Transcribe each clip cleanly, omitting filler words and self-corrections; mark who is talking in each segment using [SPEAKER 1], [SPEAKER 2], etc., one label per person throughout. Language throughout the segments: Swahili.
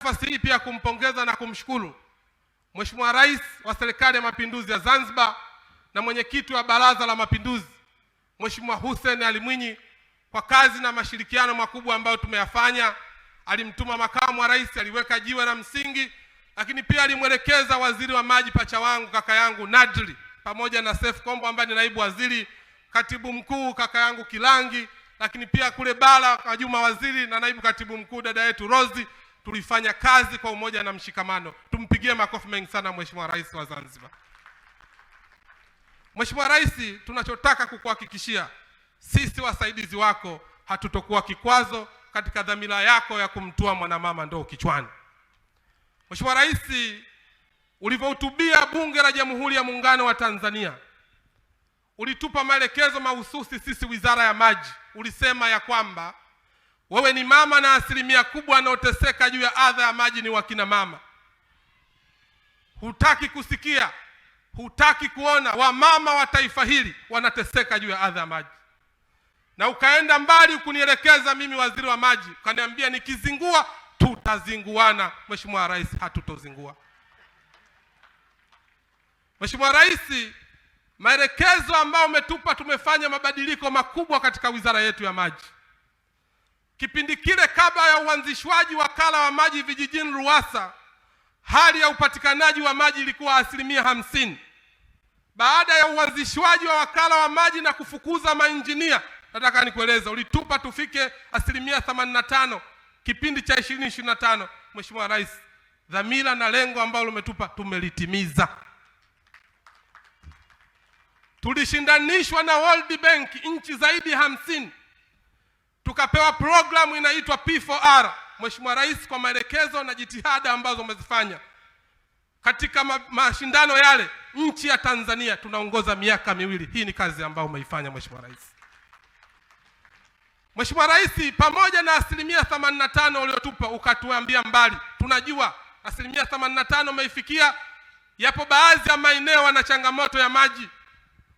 [SPEAKER 1] Nafasi hii pia kumpongeza na kumshukuru Mheshimiwa Rais wa Serikali ya Mapinduzi ya Zanzibar na mwenyekiti wa Baraza la Mapinduzi Mheshimiwa Hussein Ali Mwinyi kwa kazi na mashirikiano makubwa ambayo tumeyafanya. Alimtuma makamu wa rais, aliweka jiwe la msingi, lakini pia alimwelekeza waziri wa maji pacha wangu kaka yangu Nadri pamoja na Seif Kombo ambaye ni naibu waziri, katibu mkuu kaka yangu Kilangi, lakini pia kule Bara kwa Juma waziri na naibu katibu mkuu dada yetu Rozi. Tulifanya kazi kwa umoja na mshikamano. Tumpigie makofi mengi sana Mheshimiwa Rais wa Zanzibar. Mheshimiwa Rais, tunachotaka kukuhakikishia sisi wasaidizi wako hatutokuwa kikwazo katika dhamira yako ya kumtua mwanamama ndoo kichwani. Mheshimiwa Rais, ulivyohutubia Bunge la Jamhuri ya Muungano wa Tanzania, ulitupa maelekezo mahususi sisi Wizara ya Maji. Ulisema ya kwamba wewe ni mama na asilimia kubwa wanaoteseka juu ya adha ya maji ni wakina mama. Hutaki kusikia, hutaki kuona wamama wa taifa hili wanateseka juu ya adha ya maji. Na ukaenda mbali kunielekeza mimi waziri wa maji, ukaniambia nikizingua tutazinguana. Mheshimiwa Rais, hatutozingua. Mheshimiwa Rais, maelekezo ambayo umetupa, tumefanya mabadiliko makubwa katika wizara yetu ya maji. Kipindi kile kabla ya uanzishwaji wakala wa maji vijijini Ruwasa, hali ya upatikanaji wa maji ilikuwa 50%. Baada ya uanzishwaji wa wakala wa maji na kufukuza mainjinia, nataka nikueleza ulitupa tufike 85% kipindi cha 2025. Mheshimiwa Rais, dhamira na lengo ambalo umetupa tumelitimiza. Tulishindanishwa na World Bank nchi zaidi 50. Tukapewa programu inaitwa P4R. Mheshimiwa Rais, kwa maelekezo na jitihada ambazo umezifanya katika mashindano yale, nchi ya Tanzania tunaongoza miaka 2. Hii ni kazi ambayo umeifanya Mheshimiwa Rais. Mheshimiwa Rais, pamoja na 85% uliotupa ukatuambia mbali. Tunajua 85% umeifikia. Yapo baadhi ya maeneo na changamoto ya maji.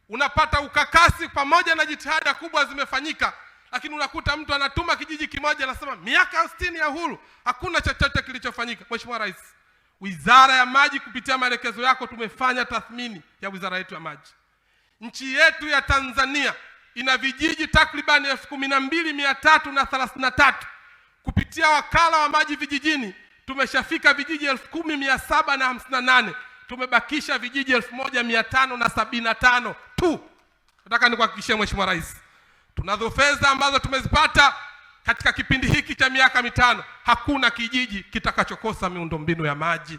[SPEAKER 1] Unapata ukakasi pamoja na jitihada kubwa zimefanyika. Lakini unakuta mtu anatuma kijiji kimoja anasema miaka 60 ya uhuru hakuna chochote kilichofanyika. Mheshimiwa Rais, Wizara ya Maji kupitia maelekezo yako tumefanya tathmini ya wizara yetu ya maji. Nchi yetu ya Tanzania ina vijiji takriban 12,333. Kupitia wakala wa maji vijijini tumeshafika vijiji 10,758. Tumebakisha vijiji 1,575 tu. Nataka nikuhakikishie Mheshimiwa Rais, tunazo fedha ambazo tumezipata katika kipindi hiki cha miaka 5. Hakuna kijiji kitakachokosa miundombinu ya maji.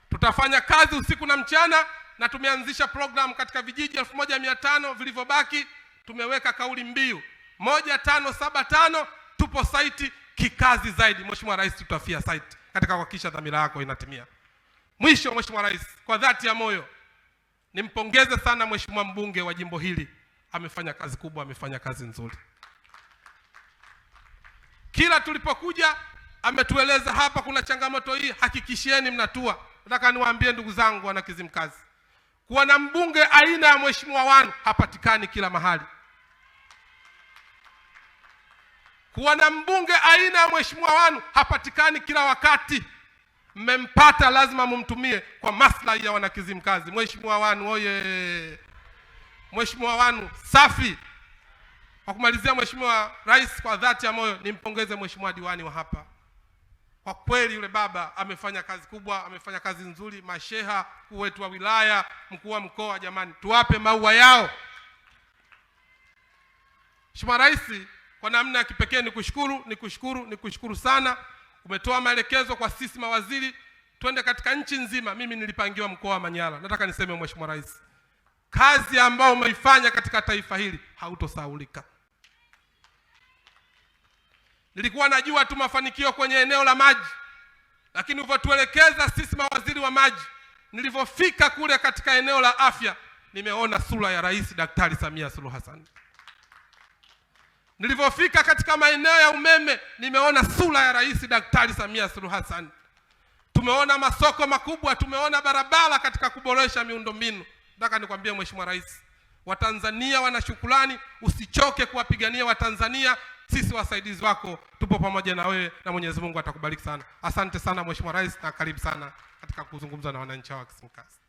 [SPEAKER 1] Tutafanya kazi usiku na mchana, na tumeanzisha program katika vijiji 1,500 vilivyobaki. Tumeweka kauli mbiu 1575, tupo site kikazi zaidi. Mheshimiwa Rais, tutafia site katika kuhakikisha dhamira yako inatimia. Mwisho Mheshimiwa Rais, kwa dhati ya moyo nimpongeze sana Mheshimiwa mbunge wa jimbo hili. Amefanya kazi kubwa, amefanya kazi nzuri. Kila tulipokuja ametueleza hapa kuna changamoto hii, hakikishieni mnatua. Nataka niwaambie ndugu zangu wana Kizimkazi, kuwa na mbunge aina ya Mheshimiwa Wanu hapatikani kila mahali. Kuwa na mbunge aina ya Mheshimiwa Wanu hapatikani kila wakati. Mmempata, lazima mumtumie kwa maslahi ya wana Kizimkazi. Mheshimiwa Wanu oye! Mheshimiwa Wanu safi. Kwa kumalizia Mheshimiwa Rais, kwa dhati ya moyo nimpongeze Mheshimiwa diwani wa hapa. Kwa kweli yule baba amefanya kazi kubwa, amefanya kazi nzuri. Masheha, mkuu wetu wa wilaya, mkuu wa mkoa, jamani tuwape maua yao. Mheshimiwa Rais, kwa namna ya kipekee nikushukuru sana. Umetoa maelekezo kwa sisi mawaziri twende katika nchi nzima. Mimi nilipangiwa mkoa wa Manyara. Nataka niseme Mheshimiwa Rais, kazi ambayo umeifanya katika taifa hili hautosahaulika. Nilikuwa najua tu mafanikio kwenye eneo la maji, lakini ulivyotuelekeza sisi mawaziri wa maji, nilivyofika kule katika eneo la afya, nimeona sura ya Rais Daktari Samia Suluhu Hassan. Nilivyofika katika maeneo ya umeme, nimeona sura ya Rais Daktari Samia Suluhu Hassan. Tumeona masoko makubwa, tumeona barabara katika kuboresha miundombinu. Nataka nikwambie Mheshimiwa Rais, Watanzania wana shukrani, usichoke kuwapigania Watanzania. Sisi wasaidizi wako tupo pamoja na wewe, na Mwenyezi Mungu atakubariki sana. Asante sana Mheshimiwa Rais, na karibu sana katika kuzungumza na wananchi wa Kizimkazi.